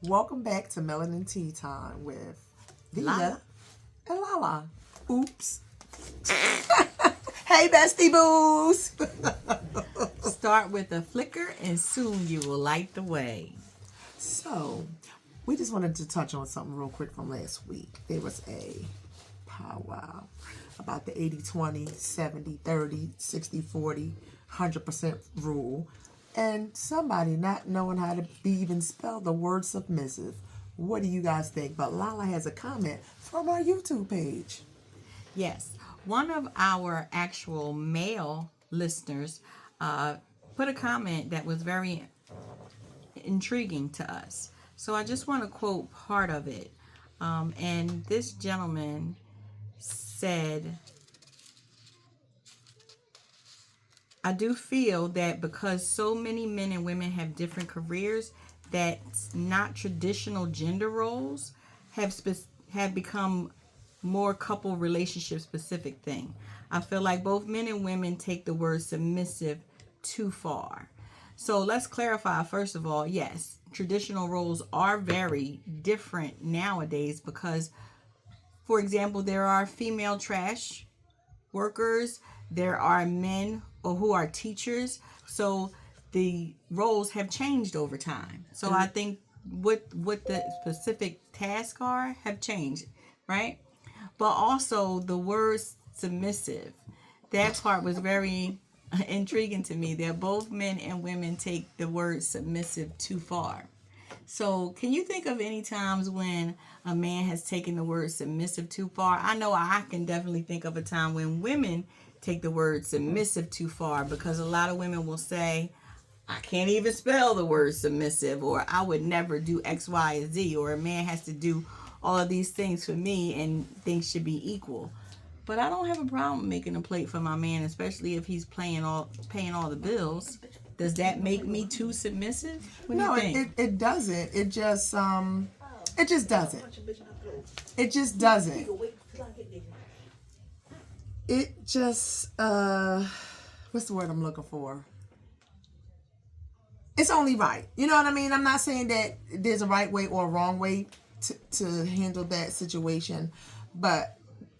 Welcome back to Melanin Tea Time with Vita Lala. and Lala. Oops. Hey, bestie boos. Start with a flicker and soon you will light the way. So, we just wanted to touch on something real quick from last week. There was a powwow about the 80-20, 70-30, 60-40, 100% rule. And somebody not knowing how to even spell the word submissive. What do you guys think? But Lala has a comment from our YouTube page. Yes, one of our actual male listeners put a comment that was very intriguing to us. So I just want to quote part of it. And this gentleman said, I do feel that because so many men and women have different careers, that not traditional gender roles have become more couple relationship specific thing. I feel like both men and women take the word submissive too far. So let's clarify first of all, yes, traditional roles are very different nowadays because, for example, there are female trash workers, there are men who are teachers, so the roles have changed over time. So I think what the specific tasks are have changed, right? But also the word submissive, that part was very intriguing to me, that both men and women take the word submissive too far. So, can you think of any times when a man has taken the word submissive too far? I know I can definitely think of a time when women take the word submissive too far because a lot of women will say, I can't even spell the word submissive, or I would never do X, Y, and Z, or a man has to do all of these things for me and things should be equal. But I don't have a problem making a plate for my man, especially if he's paying all the bills. Does that make me too submissive? What do No, you think? it doesn't. It just doesn't. It just doesn't. It just what's the word I'm looking for? It's only right. You know what I mean? I'm not saying that there's a right way or a wrong way to handle that situation, but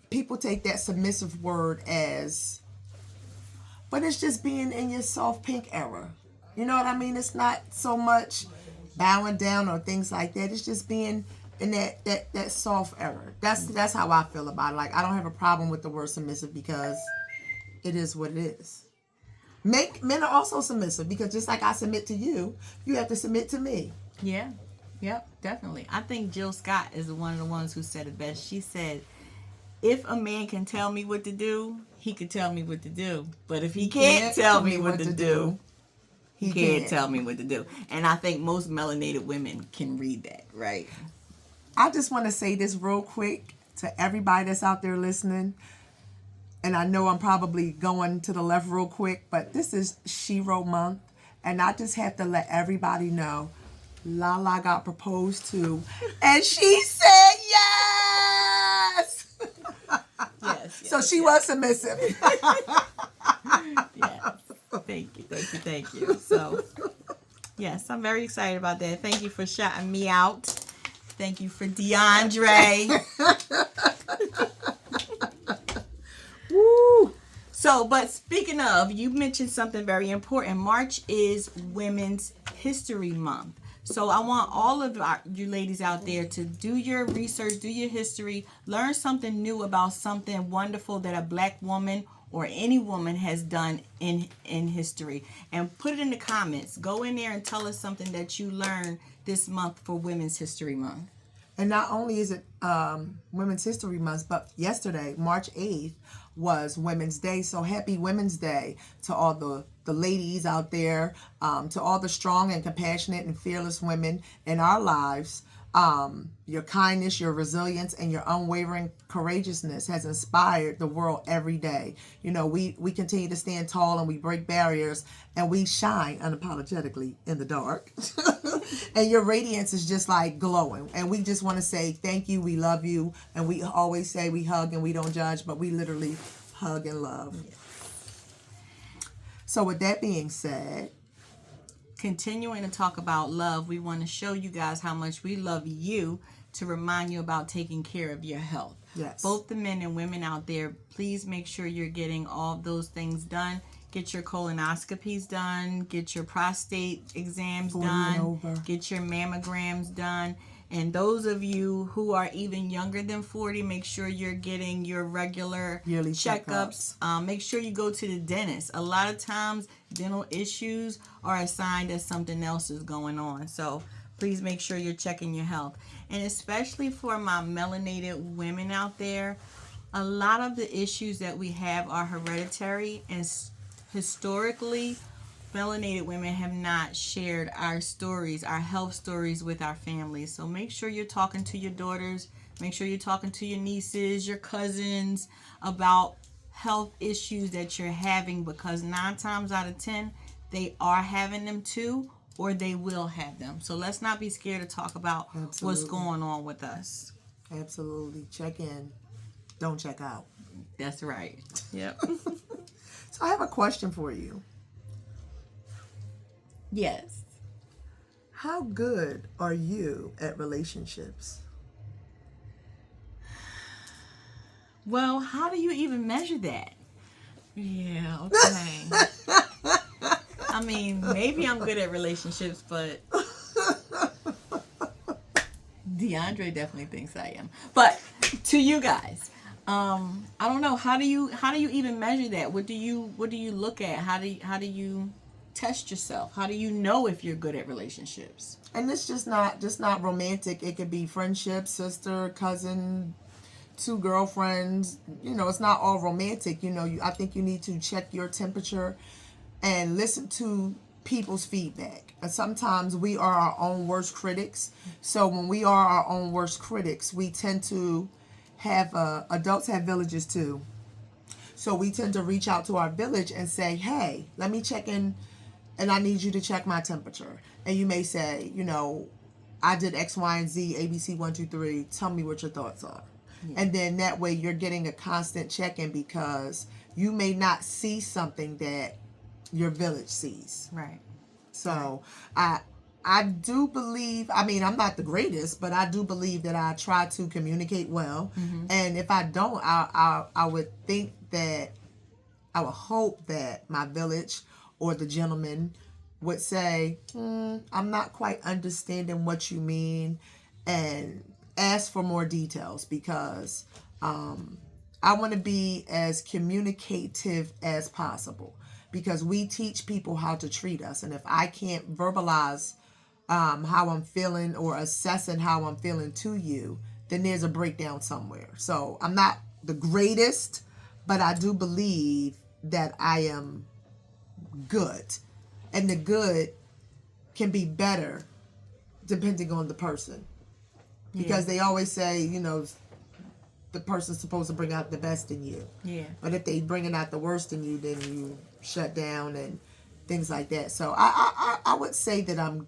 people take that submissive word as, but it's just being in your soft pink era. You know what I mean? It's not so much bowing down or things like that. It's just being in that soft era. That's how I feel about it. Like, I don't have a problem with the word submissive because it is what it is. Men are also submissive because just like I submit to you, you have to submit to me. Yeah. Yep, definitely. I think Jill Scott is one of the ones who said it best. She said, if a man can tell me what to do, he can tell me what to do. But if he can't tell me what to do, he can't tell me what to do. And I think most melanated women can read that, right? I just want to say this real quick to everybody that's out there listening. And I know I'm probably going to the left real quick, but this is Shiro month. And I just have to let everybody know Lala got proposed to. And she said yes! Yes. So she was submissive. Yes. Thank you. So, yes, I'm very excited about that. Thank you for shouting me out. Thank you for DeAndre. Woo! So, but speaking of, you mentioned something very important. March is Women's History Month. So I want all of you ladies out there to do your research, do your history, learn something new about something wonderful that a black woman or any woman has done in history. And put it in the comments. Go in there and tell us something that you learned this month for Women's History Month. And not only is it Women's History Month, but yesterday, March 8th, was Women's Day. So happy Women's Day to all the ladies out there, to all the strong and compassionate and fearless women in our lives. Your kindness, your resilience, and your unwavering courageousness has inspired the world every day. You know, we continue to stand tall and we break barriers and we shine unapologetically in the dark. And your radiance is just like glowing. And we just want to say thank you, we love you. And we always say we hug and we don't judge, but we literally hug and love. So with that being said, continuing to talk about love, we want to show you guys how much we love you to remind you about taking care of your health. Yes. Both the men and women out there, please make sure you're getting all those things done. Get your colonoscopies done, get your prostate exams 40 and done, over. get your mammograms done. And those of you who are even younger than 40, make sure you're getting your regular Yearly checkups. Make sure you go to the dentist. A lot of times, dental issues are a sign that something else is going on. So please make sure you're checking your health. And especially for my melanated women out there, a lot of the issues that we have are hereditary, and historically, melanated women have not shared our stories, our health stories with our families. So make sure you're talking to your daughters, make sure you're talking to your nieces, your cousins about health issues that you're having, because 9 times out of 10, they are having them too, or they will have them. So let's not be scared to talk about what's going on with us. Absolutely. Check in. Don't check out. That's right. Yep. So I have a question for you. Yes. How good are you at relationships? Well, how do you even measure that? Yeah, okay. I mean, maybe I'm good at relationships, but DeAndre definitely thinks I am. But to you guys, I don't know. How do you even measure that? What do you look at? How do you test yourself? How do you know if you're good at relationships? And it's just not romantic. It could be friendship, sister, cousin, 2 girlfriends. It's not all romantic. I think you need to check your temperature and listen to people's feedback. And sometimes we are our own worst critics. So when we are our own worst critics, we tend to have adults have villages too. So we tend to reach out to our village and say, hey, let me check in, and I need you to check my temperature. And you may say, I did X, Y, and Z, ABC 1, 2, 3. Tell me what your thoughts are. Yeah. And then that way you're getting a constant check-in, because you may not see something that your village sees. Right. So I do believe, I'm not the greatest, but I do believe that I try to communicate well. Mm-hmm. And if I don't, I would think that, I would hope that my village or the gentleman would say, I'm not quite understanding what you mean, and ask for more details, because I want to be as communicative as possible, because we teach people how to treat us. And if I can't verbalize how I'm feeling or assessing how I'm feeling to you, then there's a breakdown somewhere. So I'm not the greatest, but I do believe that I am good. And the good can be better depending on the person. Because they always say, the person's supposed to bring out the best in you. Yeah. But if they bringing out the worst in you, then you shut down and things like that. So I would say that I'm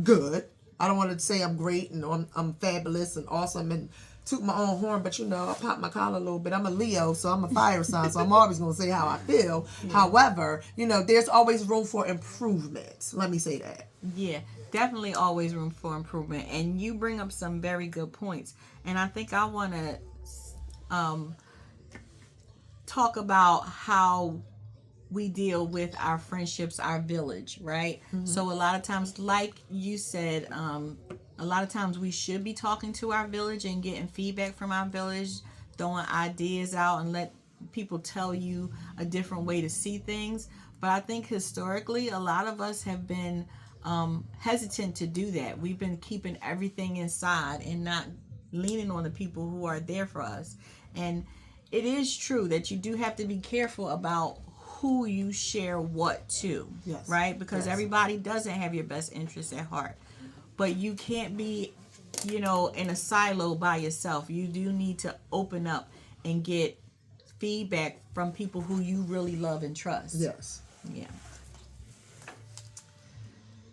good. I don't want to say I'm great and I'm fabulous and awesome and toot my own horn, but I pop my collar a little bit. I'm a Leo, so I'm a fire sign, so I'm always going to say how I feel. Yeah. However, there's always room for improvement. Let me say that. Yeah, definitely always room for improvement. And you bring up some very good points. And I think I want to talk about how we deal with our friendships, our village, right? Mm-hmm. So a lot of times, like you said, a lot of times we should be talking to our village and getting feedback from our village, throwing ideas out and let people tell you a different way to see things. But I think historically, a lot of us have been hesitant to do that. We've been keeping everything inside and not leaning on the people who are there for us. And it is true that you do have to be careful about who you share what to, yes. Right? Because everybody doesn't have your best interests at heart. But you can't be, in a silo by yourself. You do need to open up and get feedback from people who you really love and trust. Yes. Yeah.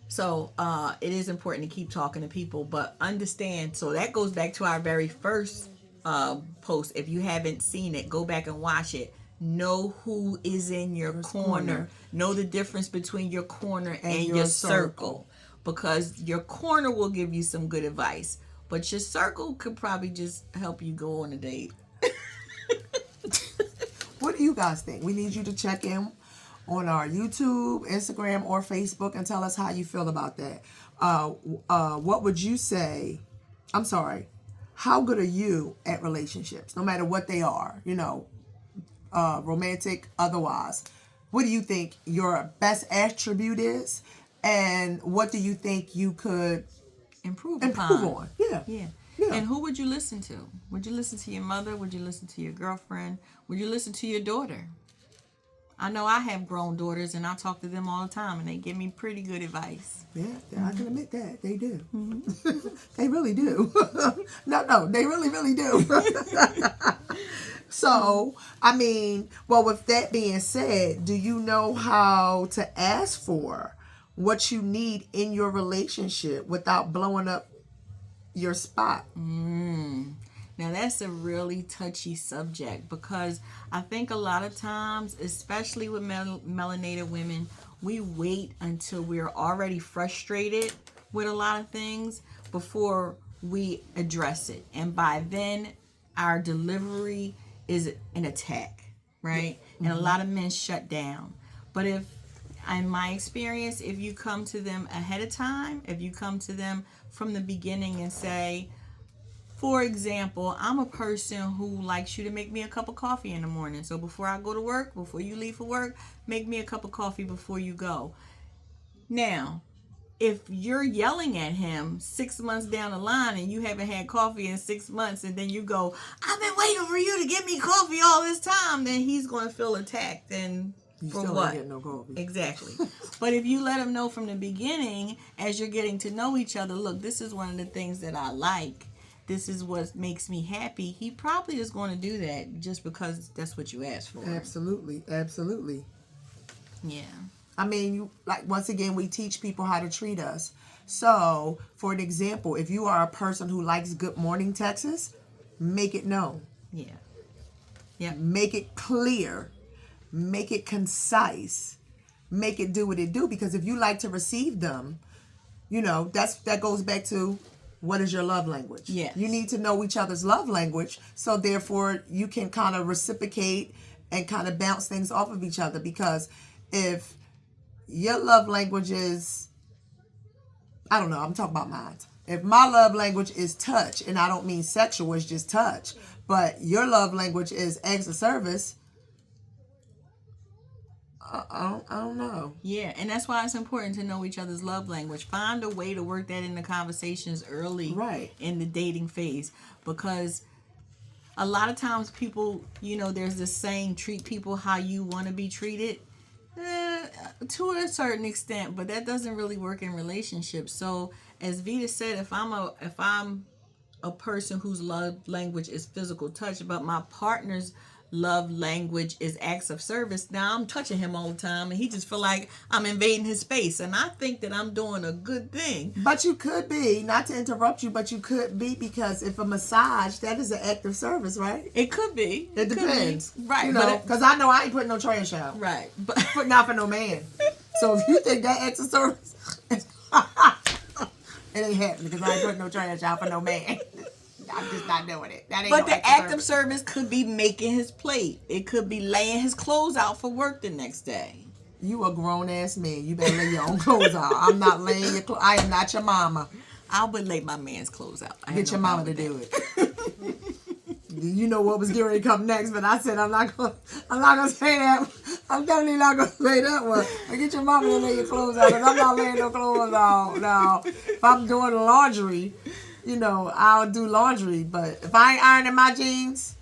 So it is important to keep talking to people, but understand. So that goes back to our very first post. If you haven't seen it, go back and watch it. know who is in your corner. Know the difference between your corner and your circle. Because your corner will give you some good advice, but your circle could probably just help you go on a date. What do you guys think? We need you to check in on our YouTube, Instagram, or Facebook and tell us how you feel about that. What would you say? I'm sorry. How good are you at relationships, no matter what they are? Romantic, otherwise. What do you think your best attribute is? And what do you think you could improve on? Yeah. And who would you listen to? Would you listen to your mother? Would you listen to your girlfriend? Would you listen to your daughter? I know I have grown daughters, and I talk to them all the time, and they give me pretty good advice. Yeah, I can admit that. They do. They really do. No, they really, really do. So, with that being said, do you know how to ask for what you need in your relationship without blowing up your spot? Now that's a really touchy subject, because I think a lot of times, especially with melanated women, we wait until we're already frustrated with a lot of things before we address it. And by then, our delivery is an attack, right? And a lot of men shut down. But in my experience, if you come to them ahead of time, if you come to them from the beginning and say, for example, I'm a person who likes you to make me a cup of coffee in the morning. So before I go to work, before you leave for work, make me a cup of coffee before you go. Now, if you're yelling at him 6 months down the line and you haven't had coffee in 6 months, and then you go, I've been waiting for you to get me coffee all this time, then he's going to feel attacked. And you for still what? Ain't getting no coffee. Exactly. But if you let him know from the beginning, as you're getting to know each other, look, this is one of the things that I like. This is what makes me happy. He probably is going to do that just because that's what you asked for. Absolutely. Yeah. Once again, we teach people how to treat us. So, for an example, if you are a person who likes good morning texts, make it known. Yeah. Yeah. Make it clear. Make it concise. Make it do what it do. Because if you like to receive them, that goes back to, what is your love language? Yes. You need to know each other's love language, so therefore you can kind of reciprocate and kind of bounce things off of each other. Because if your love language is, I don't know, I'm talking about mine. If my love language is touch, and I don't mean sexual, it's just touch, but your love language is acts of service, I don't know. Yeah, and that's why it's important to know each other's love language. Find a way to work that in the conversations early, right, in the dating phase. Because a lot of times people, there's this saying, treat people how you want to be treated. To a certain extent, but that doesn't really work in relationships. So, as Vita said, if I'm a person whose love language is physical touch, but my partner's love language is acts of service, now I'm touching him all the time, and he just feel like I'm invading his space, and I think that I'm doing a good thing. But you could be, not to interrupt you, but you could be, because if a massage, that is an act of service, right? It could be. It depends. Right. Because I know I ain't putting no trash out. Right. But not for no man. So if you think that acts of service, it ain't happening, because I ain't putting no trash out for no man. I'm just not doing it. That ain't but no the act of service could be making his plate. It could be laying his clothes out for work the next day. You a grown ass man. You better lay your own clothes out. I'm not laying your clothes. I am not your mama. I would lay my man's clothes out. Get your mama to do it. You know what was getting ready to come next, but I said I'm not gonna say that. I'm definitely not gonna say that one. Get your mama to lay your clothes out, because I'm not laying no clothes out. No. If I'm doing laundry, I'll do laundry, but if I ain't ironing my jeans,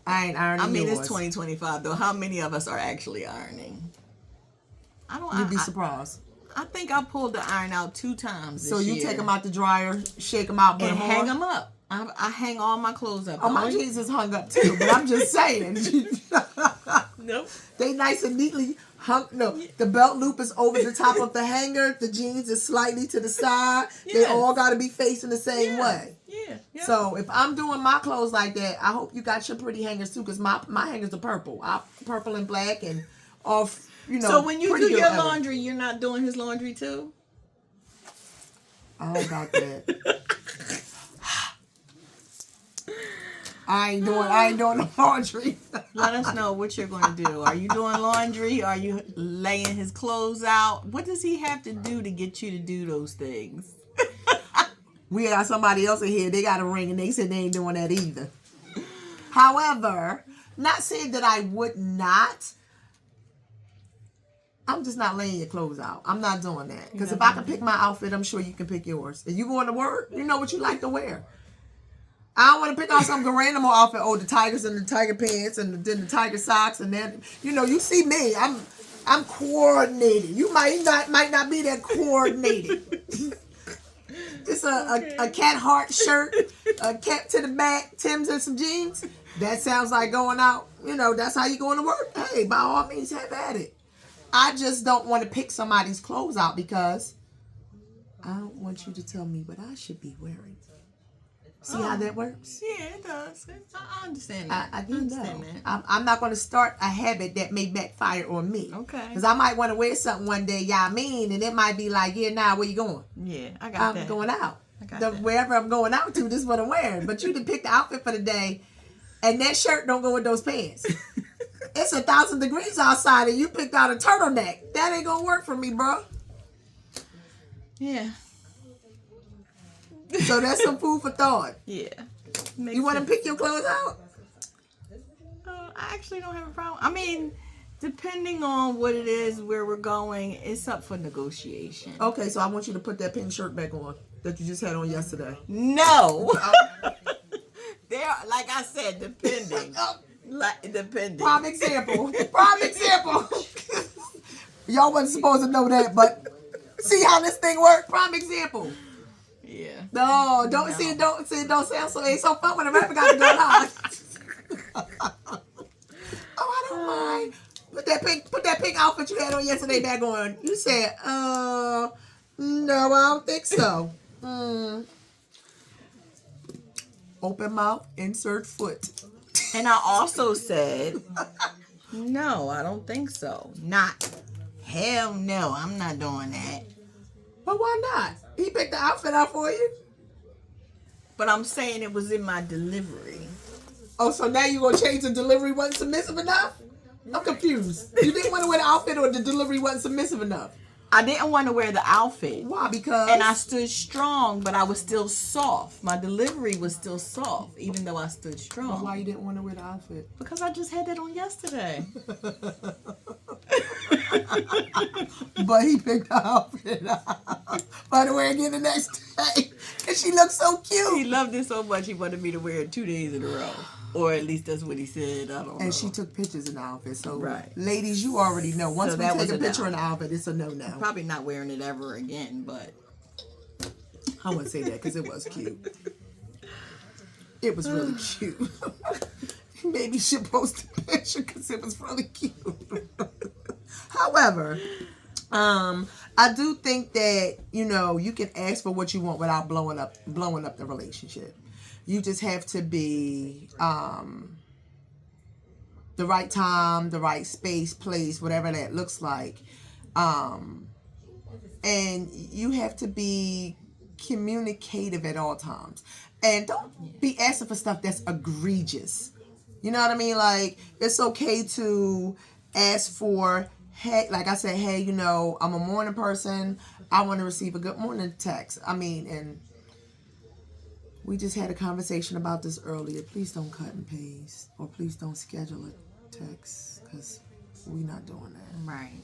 I ain't ironing yours. It's 2025 though. How many of us are actually ironing? You'd be surprised. I think I pulled the iron out 2 times this year. So you take them out the dryer, shake them out, and hang them up. I hang all my clothes up. Oh, my jeans is hung up too, but I'm just saying. Nope. They nice and neatly hung. No, the belt loop is over the top of the hanger. The jeans is slightly to the side. Yes. They all got to be facing the same way. Yeah. Yeah. So if I'm doing my clothes like that, I hope you got your pretty hangers too, because my hangers are purple. Purple and black and off, So when you pretty do girl your ever. laundry, you're not doing his laundry too? I don't got that. I ain't doing no laundry. Let us know what you're going to do. Are you doing laundry? Are you laying his clothes out? What does he have to do to get you to do those things? We got somebody else in here. They got a ring and they said they ain't doing that either. However, not saying that I would not. I'm just not laying your clothes out. I'm not doing that. Because if I can pick my outfit, I'm sure you can pick yours. If you going to work, you know what you like to wear. I don't want to pick out some random outfit. Oh, the tigers and the tiger pants and then the tiger socks and then you see me. I'm coordinated. You might not be that coordinated. Just a cat heart shirt, a cap to the back, Tim's and some jeans. That sounds like going out. That's how you going to work. Hey, by all means, have at it. I just don't want to pick somebody's clothes out because I don't want you to tell me what I should be wearing. See how that works? Yeah, it does. I understand that. I do know. I'm not going to start a habit that may backfire on me. Okay. Because I might want to wear something one day, and it might be like, where you going? Yeah, I got that. I'm going out. I got that. Wherever I'm going out to, this is what I'm wearing. But you can pick the outfit for the day, and that shirt don't go with those pants. It's 1,000 degrees outside, and you picked out a turtleneck. That ain't going to work for me, bro. Yeah. So that's some food for thought. Yeah. You want to pick your clothes out? I actually don't have a problem. I mean, depending on what it is, where we're going, it's up for negotiation. Okay, so I want you to put that pink shirt back on that you just had on yesterday. No. There, like I said, depending. Depending. Prime example. Y'all wasn't supposed to know that, but see how this thing works? Prime example. Yeah. No, don't sound so ain't so fun when a rapper got to go on. Oh, I don't mind. Put that pink outfit you had on yesterday back on. You said, no, I don't think so. Open mouth, insert foot. And I also said, no, I don't think so. Hell no, I'm not doing that. But why not? He picked the outfit out for you. But I'm saying it was in my delivery. Oh, so now you gonna change the delivery wasn't submissive enough? I'm confused. You didn't want to wear the outfit or the delivery wasn't submissive enough? I didn't want to wear the outfit. Why? Because... And I stood strong, but I was still soft. My delivery was still soft, even though I stood strong. But why you didn't want to wear the outfit? Because I just had that on yesterday. But he picked the outfit out. By the way, again the next day. And she looked so cute. He loved it so much he wanted me to wear it 2 days in a row. Or at least that's what he said. I don't know. And she took pictures in the outfit. So, right. Ladies, you already know. Once So we that take was a picture no. in the outfit, it's a no-no. Probably not wearing it ever again, but... I wouldn't say that because it was cute. It was really cute. Maybe you should post a picture because it was really cute. However, I do think that, you can ask for what you want without blowing up the relationship. You just have to be the right time, the right space, place, whatever that looks like. And you have to be communicative at all times. And don't be asking for stuff that's egregious. You know what I mean? Like, it's okay to ask for, hey, like I said, hey, I'm a morning person. I want to receive a good morning text. And we just had a conversation about this earlier. Please don't cut and paste, or please don't schedule a text, because we're not doing that. Right.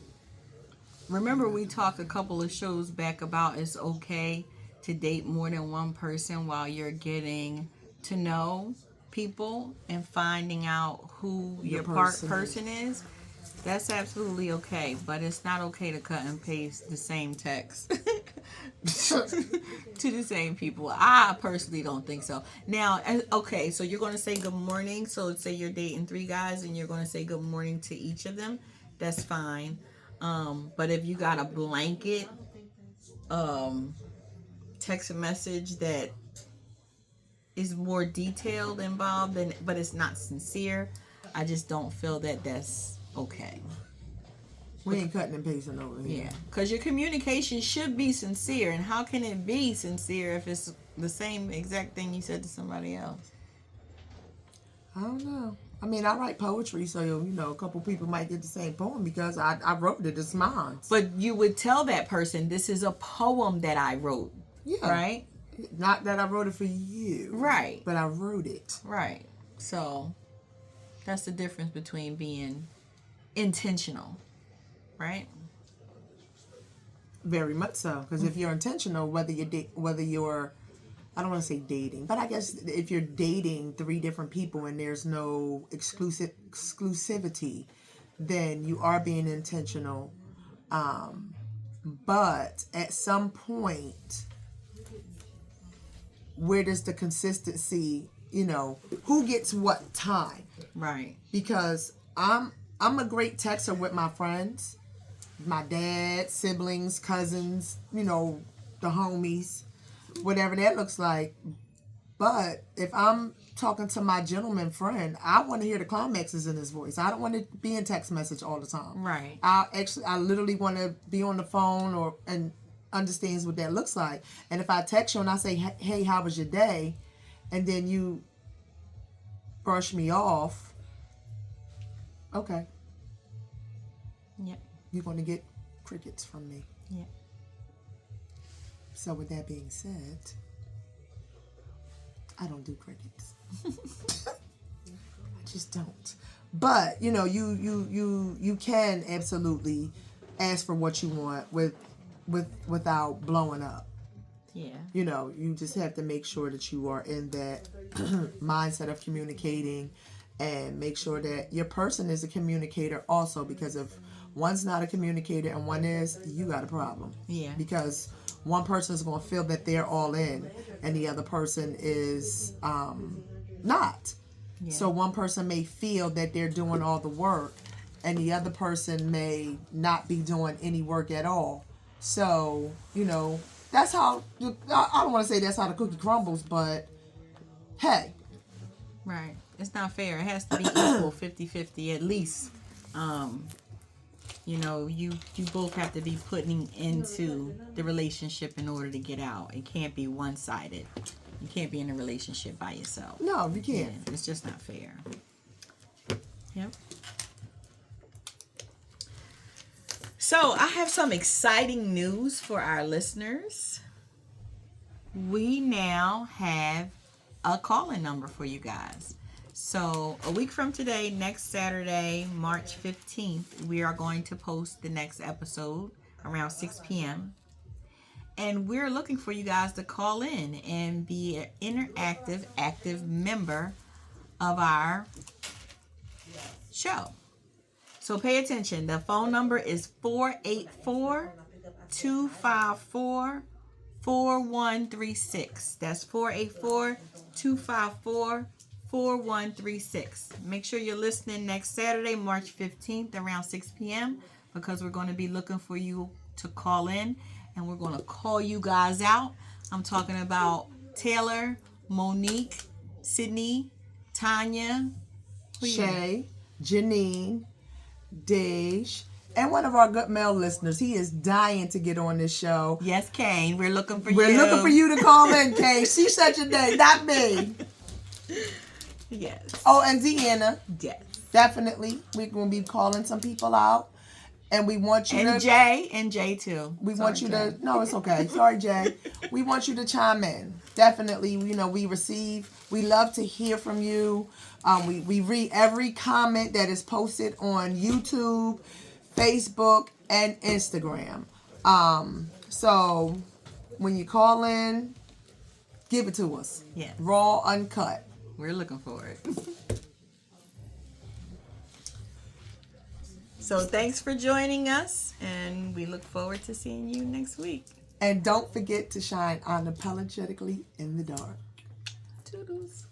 Remember we talked a couple of shows back about it's okay to date more than one person while you're getting to know people and finding out who your person is. That's absolutely okay, but it's not okay to cut and paste the same text to the same people. I personally don't think so. Now, okay, so you're going to say good morning. So let's say you're dating 3 guys and you're going to say good morning to each of them. That's fine. But if you got a blanket text message that is more detailed involved, but it's not sincere, I just don't feel that that's okay. We ain't cutting and pasting over here. Yeah, because your communication should be sincere, and how can it be sincere if it's the same exact thing you said to somebody else? I don't know. I mean, I write poetry, so a couple people might get the same poem because I wrote it. It's mine. But you would tell that person, this is a poem that I wrote. Yeah. Right? Not that I wrote it for you. Right. But I wrote it. Right. So that's the difference between being intentional. Right? Very much so. Because if you're intentional, whether you're I don't want to say dating, but I guess if you're dating 3 different people and there's no exclusivity, then you are being intentional. But at some point, where does the consistency, who gets what time? Right. Because I'm a great texter with my friends, my dad, siblings, cousins, the homies, whatever that looks like. But if I'm talking to my gentleman friend, I want to hear the climaxes in his voice. I don't want to be in text message all the time. Right. I literally want to be on the phone and understands what that looks like. And if I text you and I say, hey, how was your day? And then you brush me off, okay. Yep. You're going to get crickets from me. Yep. So with that being said, I don't do crickets. I just don't. But you can absolutely ask for what you want without blowing up. Yeah. You just have to make sure that you are in that mindset of communicating, and make sure that your person is a communicator also, because if one's not a communicator and one is, you got a problem. Yeah. Because one person is going to feel that they're all in and the other person is not. Yeah. So one person may feel that they're doing all the work and the other person may not be doing any work at all. So, that's how, I don't want to say that's how the cookie crumbles, but hey. Right. It's not fair. It has to be equal, 50-50 at least. You both have to be putting into the relationship in order to get out. It can't be one-sided. You can't be in a relationship by yourself. No, you can't. Yeah, it's just not fair. Yep. So I have some exciting news for our listeners. We now have a call-in number for you guys. So a week from today, next Saturday, March 15th, we are going to post the next episode around 6 p.m. And we're looking for you guys to call in and be an interactive, active member of our show. So pay attention. The phone number is 484-254-4136. That's 484-254-4136. Make sure you're listening next Saturday, March 15th, around 6 p.m. because we're going to be looking for you to call in, and we're going to call you guys out. I'm talking about Taylor, Monique, Sydney, Tanya, Shay, Janine, Dej, and one of our good male listeners. He is dying to get on this show. Yes, Kane. We're looking for you. We're looking for you to call in, Kane. She said your name, not me. Yes. Oh, and Deanna. Yes. Definitely. We're going to be calling some people out. And we want you and to... And Jay, too. We want you to... No, it's okay. Sorry, Jay. We want you to chime in. Definitely, we love to hear from you. We read every comment that is posted on YouTube, Facebook, and Instagram. So, when you call in, give it to us. Yeah. Raw, uncut. We're looking for it. So thanks for joining us, and we look forward to seeing you next week. And don't forget to shine unapologetically in the dark. Toodles.